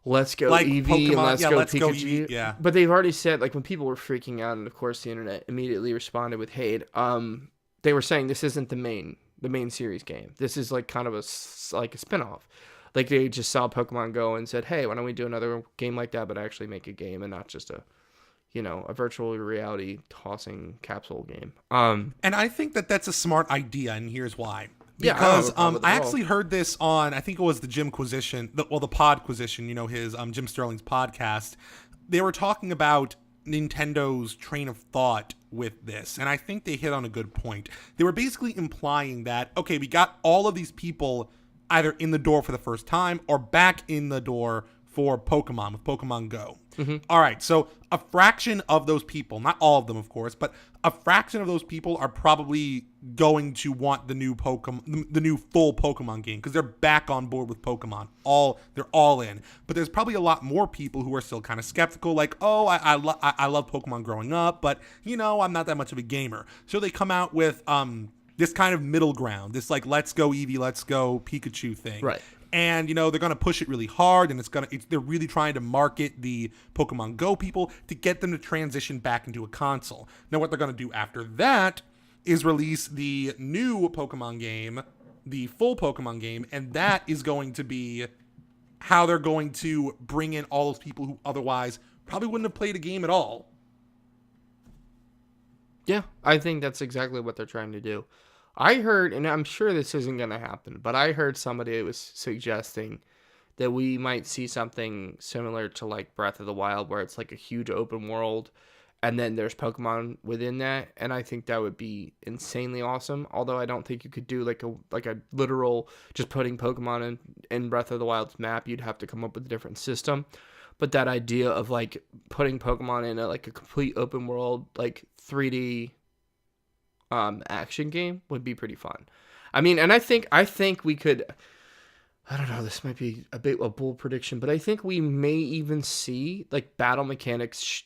Let's Go like Eevee Pokemon, and Let's Go Let's Pikachu. Go Eevee, yeah. But they've already said, like, when people were freaking out, and of course the internet immediately responded with hate, they were saying this isn't the main series game. This is like kind of a spinoff. Like they just saw Pokemon Go and said, hey, why don't we do another game like that, but actually make a game and not just a virtual reality tossing capsule game. And I think that that's a smart idea, and here's why. Because I actually heard this on, I think it was the Jimquisition, the Podquisition, his Jim Sterling's podcast. They were talking about Nintendo's train of thought with this, and I think they hit on a good point. They were basically implying that, okay, we got all of these people either in the door for the first time or back in the door for Pokemon with Pokemon Go. Mm-hmm. All right, so a fraction of those people, not all of them, of course, but a fraction of those people are probably going to want the new full Pokemon game because they're back on board with Pokemon. They're all in. But there's probably a lot more people who are still kind of skeptical, like, oh, I love Pokemon growing up, but I'm not that much of a gamer. So they come out with this kind of middle ground, this like Let's Go Eevee, Let's Go Pikachu thing. Right. And, they're going to push it really hard, and they're really trying to market the Pokemon Go people to get them to transition back into a console. Now, what they're going to do after that is release the new Pokemon game, the full Pokemon game, and that is going to be how they're going to bring in all those people who otherwise probably wouldn't have played a game at all. Yeah, I think that's exactly what they're trying to do. I heard, and I'm sure this isn't going to happen, but I heard somebody was suggesting that we might see something similar to like Breath of the Wild, where it's like a huge open world, and then there's Pokemon within that, and I think that would be insanely awesome. Although I don't think you could do like a literal just putting Pokemon in Breath of the Wild's map. You'd have to come up with a different system. But that idea of like putting Pokemon in a complete open world, like 3D action game would be pretty fun. I mean, and I think we could, I don't know, this might be a bit a bold prediction, but I think we may even see like battle mechanics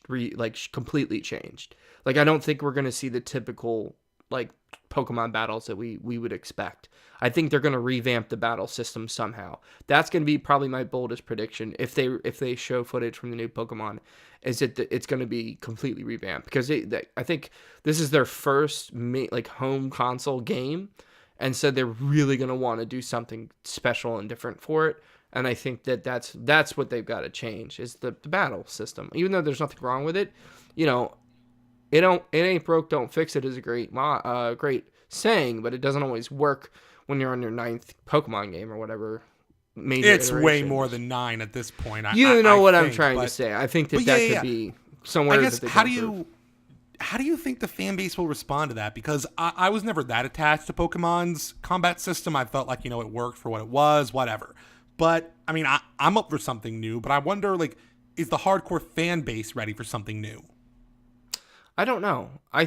completely changed. Like, I don't think we're going to see the typical like Pokemon battles that we would expect. I think they're going to revamp the battle system somehow. That's going to be probably my boldest prediction if they show footage from the new Pokemon, is that it's going to be completely revamped, because I think this is their first like home console game, and so they're really going to want to do something special and different for it. And I think that's what they've got to change, is the battle system. Even though there's nothing wrong with it, you know, it ain't broke, don't fix it is a great saying, but it doesn't always work when you're on your 9th Pokemon game or whatever. It's way more than 9 at this point. You know what I'm trying to say. I think that could be somewhere. I guess, how do you think the fan base will respond to that? Because I was never that attached to Pokemon's combat system. I felt like, it worked for what it was, whatever. But I mean, I'm up for something new. But I wonder, like, is the hardcore fan base ready for something new? I don't know. I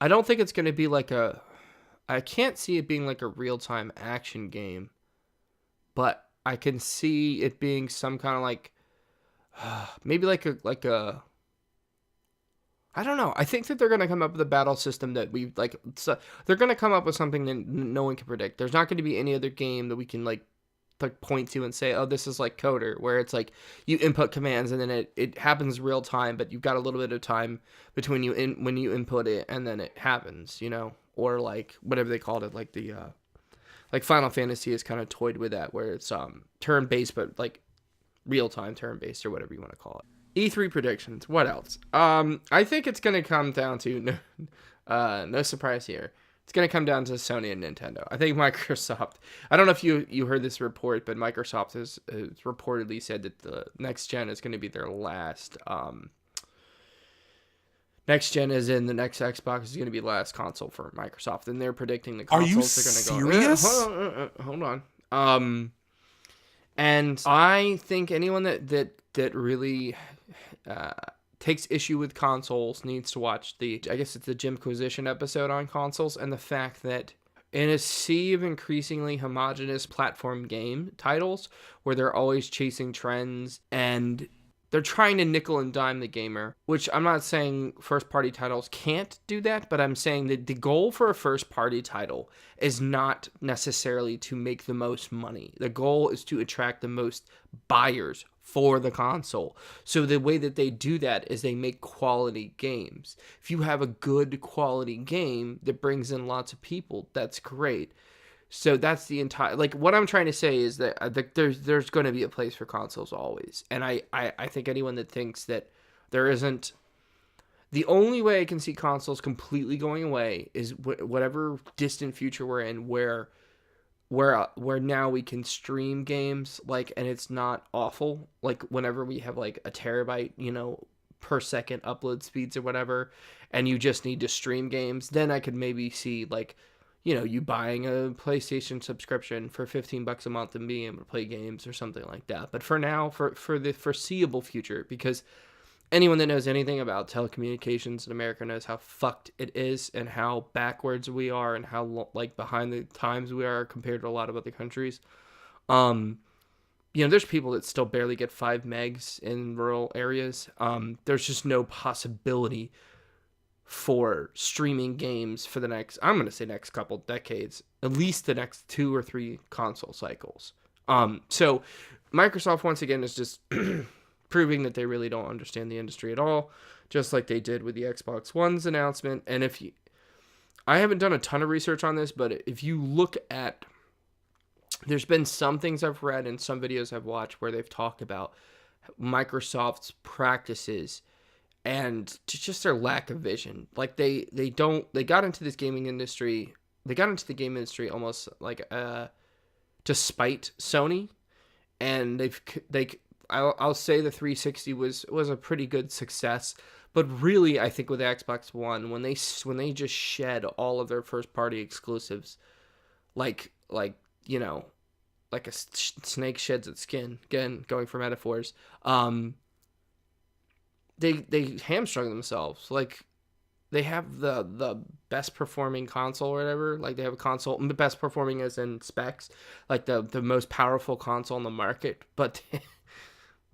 don't think it's going to be like I can't see it being like a real-time action game, but I can see it being some kind of like, maybe like a, I don't know. I think that they're going to come up with a battle system that we like. So they're going to come up with something that no one can predict. There's not going to be any other game that we can like point to and say, oh, this is like Coder, where it's like you input commands and then it happens real time, but you've got a little bit of time between when you input it and then it happens, or like whatever they called it, like the like Final Fantasy has kind of toyed with that, where it's turn based but like real time turn based or whatever you want to call it. E3 predictions. What else? I think it's gonna come down to no surprise here. It's going to come down to Sony and Nintendo. I think Microsoft, I don't know if you heard this report, but Microsoft has reportedly said that the next gen is going to be their last. Next gen is in the next Xbox is going to be the last console for Microsoft, and they're predicting the consoles are going to go. Serious? Hold on. And I think anyone that really takes issue with consoles needs to watch I guess it's the Jimquisition episode on consoles, and the fact that in a sea of increasingly homogenous platform game titles where they're always chasing trends and they're trying to nickel and dime the gamer, which I'm not saying first party titles can't do that, but I'm saying that the goal for a first party title is not necessarily to make the most money. The goal is to attract the most buyers for the console. So the way that they do that is they make quality games. If you have a good quality game that brings in lots of people, that's great. So that's the entire, like, what I'm trying to say is that there's going to be a place for consoles always. And I think anyone that thinks that there isn't, the only way I can see consoles completely going away is whatever distant future we're in, where now we can stream games, like, and it's not awful, like whenever we have like a terabyte, per second upload speeds or whatever, and you just need to stream games, then I could maybe see like, you buying a PlayStation subscription for $15 a month and being able to play games or something like that. But for now, for the foreseeable future, because anyone that knows anything about telecommunications in America knows how fucked it is and how backwards we are and how like behind the times we are compared to a lot of other countries. There's people that still barely get 5 megs in rural areas. There's just no possibility for streaming games for the next couple decades, at least the next 2 or 3 console cycles. So Microsoft once again is just proving that they really don't understand the industry at all, just like they did with the Xbox One's announcement. And I haven't done a ton of research on this, but if you look at, there's been some things I've read and some videos I've watched where they've talked about Microsoft's practices and just their lack of vision. Like they got into this gaming industry. They got into the game industry almost like to spite Sony, and I'll say the 360 was a pretty good success, but really I think with the Xbox One, when they just shed all of their first party exclusives, like a snake sheds its skin, again going for metaphors, they hamstrung themselves. Like, they have the best performing console or whatever. Like, they have a console, the best performing as in specs, like the most powerful console on the market, but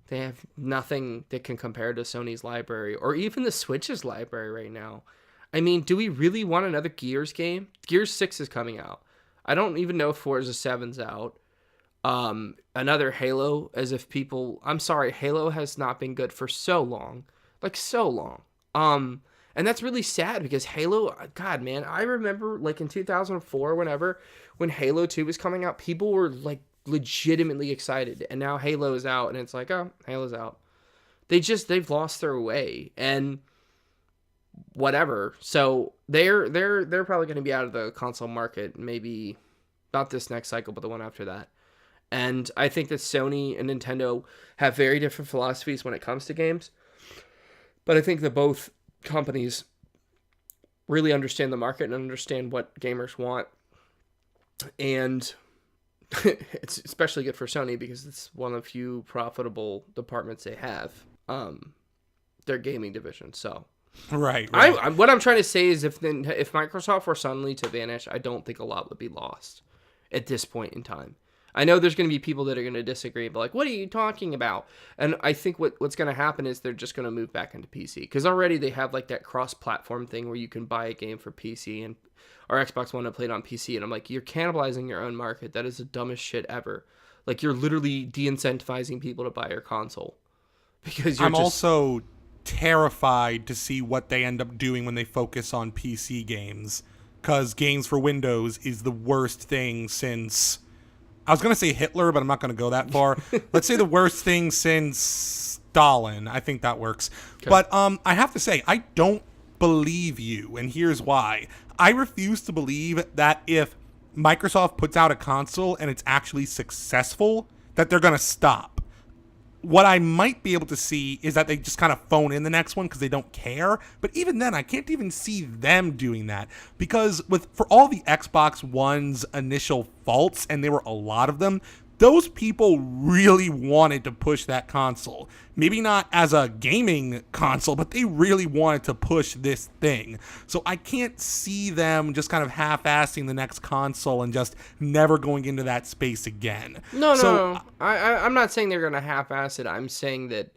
they have nothing that can compare to Sony's library or even the Switch's library right now. I mean, do we really want another Gears game? Gears 6 is coming out. I don't even know if Forza 7's out. Another Halo, as if people... I'm sorry, Halo has not been good for so long. Like, so long. And that's really sad because Halo... God, man, I remember, like, in 2004, when Halo 2 was coming out, people were, like, legitimately excited. And now Halo is out, and it's like, oh, Halo's out. They've lost their way. And... whatever. So they're probably going to be out of the console market maybe not this next cycle, but the one after that. And I think that Sony and Nintendo have very different philosophies when it comes to games. But I think that both companies really understand the market and understand what gamers want. And it's especially good for Sony because it's one of the few profitable departments they have. Their gaming division. So Right. What I'm trying to say is if Microsoft were suddenly to vanish, I don't think a lot would be lost at this point in time. I know there's going to be people that are going to disagree, but like, what are you talking about? And I think what's going to happen is they're just going to move back into PC because already they have like that cross-platform thing where you can buy a game for PC and or Xbox One and play it on PC. And I'm like, you're cannibalizing your own market. That is the dumbest shit ever. Like you're literally de-incentivizing people to buy your console because I'm also terrified to see what they end up doing when they focus on PC games, because games for Windows is the worst thing since, I was going to say Hitler, but I'm not going to go that far. Let's say the worst thing since Stalin. I think that works. Okay. But I have to say, I don't believe you, and here's why. I refuse to believe that if Microsoft puts out a console and it's actually successful, that they're going to stop. What I might be able to see is that they just kind of phone in the next one because they don't care. But even then, I can't even see them doing that because for all the Xbox One's initial faults, and there were a lot of them, those people really wanted to push that console. Maybe not as a gaming console, but they really wanted to push this thing. So I can't see them just kind of half-assing the next console and just never going into that space again. No. I'm not saying they're going to half-ass it. I'm saying that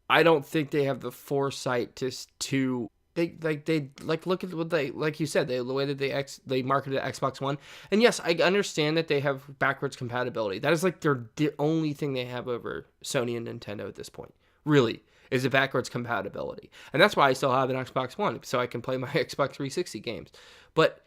I don't think they have the foresight to They look at what they, like you said, the way that they marketed Xbox One. And yes, I understand that they have backwards compatibility. That is like the only thing they have over Sony and Nintendo at this point. Really, is the backwards compatibility. And that's why I still have an Xbox One, so I can play my Xbox 360 games. But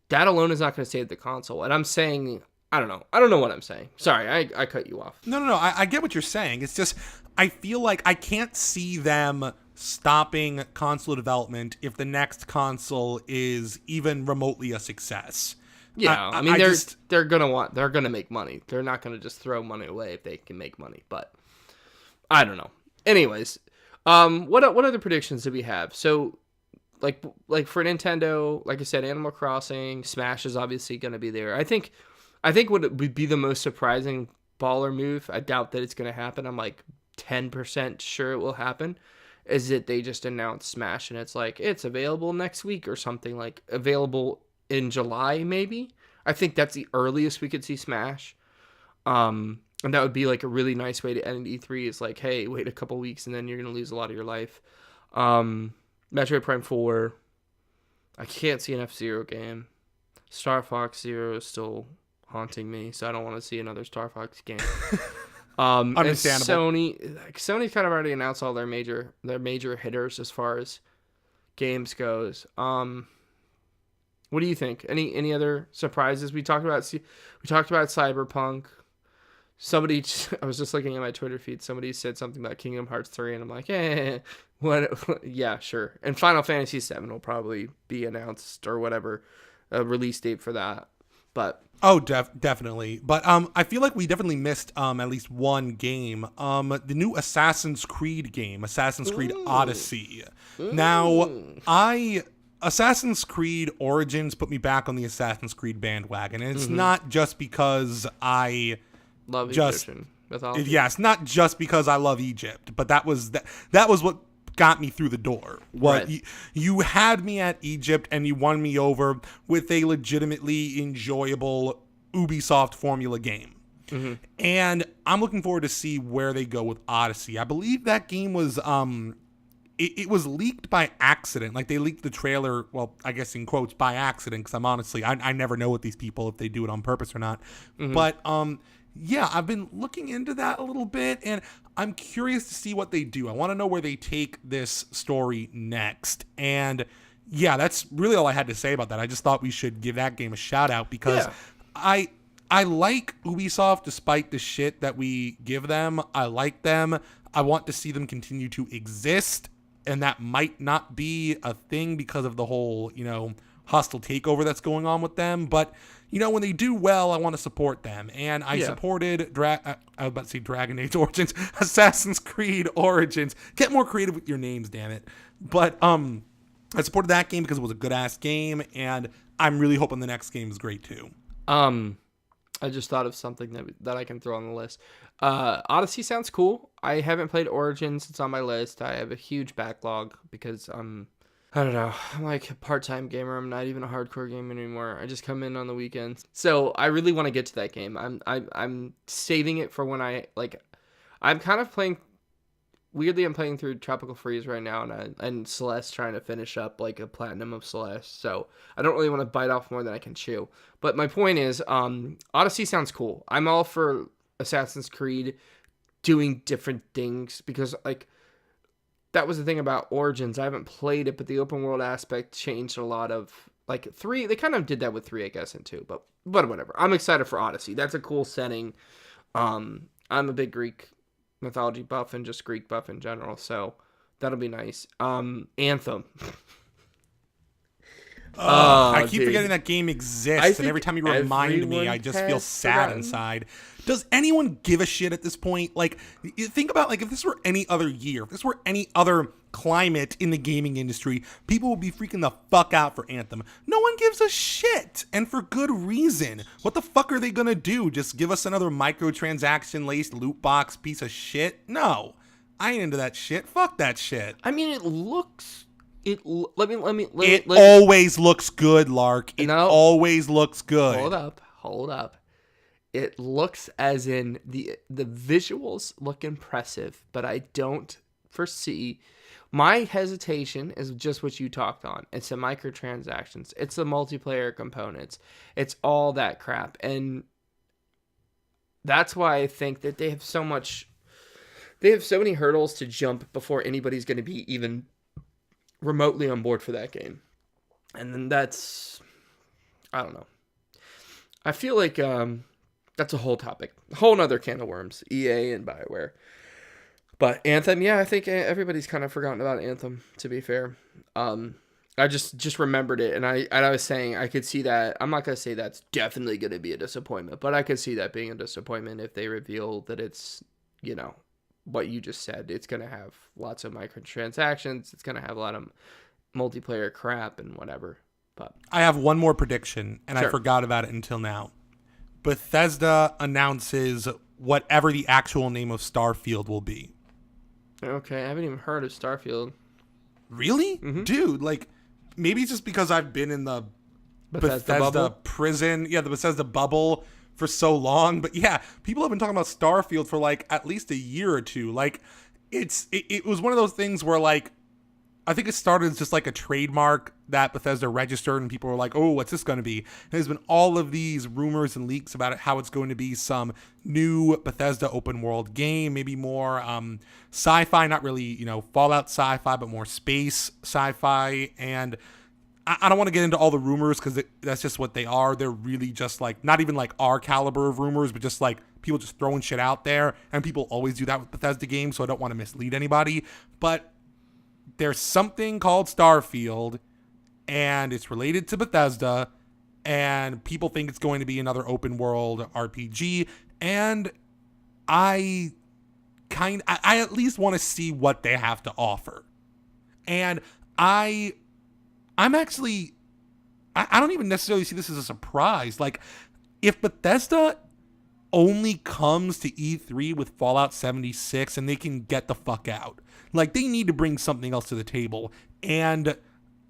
that alone is not going to save the console. And I'm saying, I don't know what I'm saying. Sorry, I cut you off. No, I get what you're saying. It's just, I feel like I can't see them stopping console development if the next console is even remotely a success. Yeah, I mean they're gonna make money. They're not gonna just throw money away if they can make money. But I don't know. Anyways, what other predictions do we have? So, like for Nintendo, like I said, Animal Crossing, Smash is obviously gonna be there. I think what would be the most surprising baller move, I doubt that it's gonna happen. I'm like 10% sure it will happen. Is that they just announced Smash and it's like it's available next week or something, like available in July maybe. I think that's the earliest we could see Smash. And that would be like a really nice way to end E3 is like, hey, wait a couple weeks and then you're gonna lose a lot of your life. Metroid Prime 4. I can't see an F-Zero game. Star Fox Zero is still haunting me, so I don't want to see another Star Fox game. Understandable. And Sony kind of already announced all their major hitters as far as games goes. What do you think? Any other surprises? We talked about Cyberpunk. I was just looking at my Twitter feed. Somebody said something about Kingdom Hearts 3, and I'm like, what? Yeah, sure. And Final Fantasy 7 will probably be announced or whatever, a release date for that. But definitely. But I feel like we definitely missed at least one game. The new Assassin's Creed game, Assassin's Creed Odyssey. Now, Assassin's Creed Origins put me back on the Assassin's Creed bandwagon, and it's not just because I love Egyptian mythology. Yeah, it's not just because I love Egypt, but that was what got me through the door. Right. You had me at Egypt and you won me over with a legitimately enjoyable Ubisoft formula game. Mm-hmm. And I'm looking forward to see where they go with Odyssey. I believe that game was it was leaked by accident. Like, they leaked the trailer, well, I guess in quotes, by accident, because I'm honestly, I never know with these people if they do it on purpose or not. But, yeah, I've been looking into that a little bit, and I'm curious to see what they do. I want to know where they take this story next. And, yeah, that's really all I had to say about that. I just thought we should give that game a shout-out because I like Ubisoft despite the shit that we give them. I like them. I want to see them continue to exist, and that might not be a thing because of the whole, hostile takeover that's going on with them. But, when they do well, I want to support them. And I supported, I was about to say Dragon Age Origins, Assassin's Creed Origins. Get more creative with your names, damn it. But I supported that game because it was a good-ass game, and I'm really hoping the next game is great, too. I just thought of something that I can throw on the list. Odyssey sounds cool. I haven't played Origins. It's on my list. I have a huge backlog because I don't know. I'm like a part-time gamer. I'm not even a hardcore gamer anymore. I just come in on the weekends. So I really want to get to that game. I'm saving it for when I'm kind of playing. Weirdly, I'm playing through Tropical Freeze right now, and Celeste trying to finish up like a platinum of Celeste. So I don't really want to bite off more than I can chew. But my point is, Odyssey sounds cool. I'm all for Assassin's Creed doing different things because that was the thing about Origins. I haven't played it, but the open world aspect changed a lot of 3. They kind of did that with 3, I guess, and 2. But whatever. I'm excited for Odyssey. That's a cool setting. I'm a big Greek mythology buff and just Greek buff in general, so that'll be nice. Anthem. I keep forgetting that game exists, and every time you remind me, I just feel sad inside. Does anyone give a shit at this point? You think about if this were any other year, if this were any other climate in the gaming industry, people would be freaking the fuck out for Anthem. No one gives a shit, and for good reason. What the fuck are they gonna do? Just give us another microtransaction-laced loot box piece of shit? No, I ain't into that shit. Fuck that shit. I mean, it looks. It always looks good, Lark. It always looks good. Hold up. It looks as in the visuals look impressive, but I don't foresee. My hesitation is just what you talked on. It's the microtransactions. It's the multiplayer components. It's all that crap. And that's why I think that they have so many hurdles to jump before anybody's going to be even remotely on board for that game. And then I don't know. I feel like that's a whole topic. A whole nother can of worms. EA and BioWare. But Anthem, yeah, I think everybody's kind of forgotten about Anthem, to be fair. I just remembered it, and I was saying I could see that. I'm not going to say that's definitely going to be a disappointment, but I could see that being a disappointment if they reveal that it's, what you just said. It's going to have lots of microtransactions. It's going to have a lot of multiplayer crap and whatever. But I have one more prediction, and I forgot about it until now. Bethesda announces whatever the actual name of Starfield will be. Okay, I haven't even heard of Starfield. Really? Mm-hmm. Dude, maybe it's just because I've been in the Bethesda prison. Yeah, the Bethesda bubble for so long. But yeah, people have been talking about Starfield for at least a year or two. It was one of those things where I think it started as just a trademark that Bethesda registered, and people were like, oh, what's this going to be? And there's been all of these rumors and leaks about it, how it's going to be some new Bethesda open world game, maybe more sci-fi, not really, Fallout sci-fi, but more space sci-fi. And I don't want to get into all the rumors because that's just what they are. They're really just not even our caliber of rumors, but just people just throwing shit out there. And people always do that with Bethesda games, so I don't want to mislead anybody. But there's something called Starfield, and it's related to Bethesda, and people think it's going to be another open world RPG, and I at least want to see what they have to offer. And I'm actually, I don't even necessarily see this as a surprise. If Bethesda only comes to E3 with Fallout 76 and they can get the fuck out, they need to bring something else to the table. And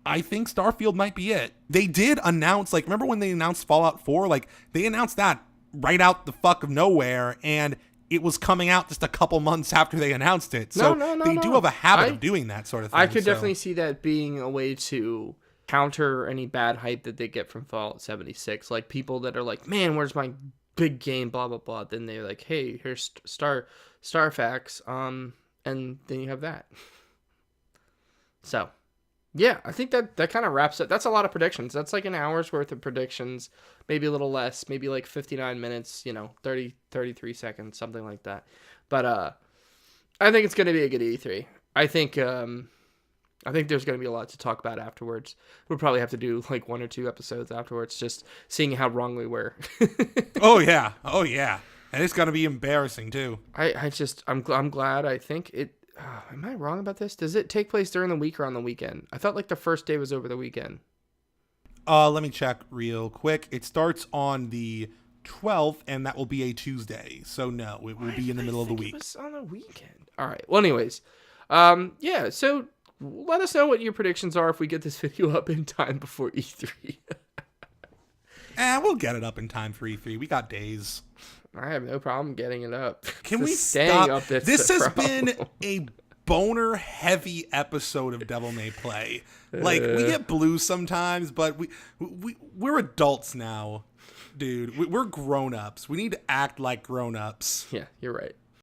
I think Starfield might be it. They did announce, remember when they announced Fallout 4? They announced that right out the fuck of nowhere, and it was coming out just a couple months after they announced it. So they do have a habit of doing that sort of thing. I could definitely see that being a way to counter any bad hype that they get from Fallout 76. Like people that are like, man, where's my big game, blah, blah, blah. Then they're like, hey, here's Starfax. And then you have that. So, yeah, I think that kind of wraps it. That's a lot of predictions. That's like an hour's worth of predictions, maybe a little less, maybe like 59 minutes, 33 seconds, something like that. But I think it's going to be a good E3. I think there's going to be a lot to talk about afterwards. We'll probably have to do like 1 or 2 episodes afterwards, just seeing how wrong we were. Oh yeah. And it's going to be embarrassing too. I'm glad. I think it. Am I wrong about this? Does it take place during the week or on the weekend? I thought like the first day was over the weekend. Let me check real quick. It starts on the 12th, and that will be a Tuesday. So no, it will be in the middle of the week. It was on the weekend. All right. Well, anyways, yeah. So let us know what your predictions are if we get this video up in time before E3. We'll get it up in time for E3. We got days. I have no problem getting it up. Can we stop? This has been a boner heavy episode of Devil May Play. Like we get blue sometimes, but we're adults now, dude. We're grown-ups. We need to act like grown-ups. Yeah, you're right.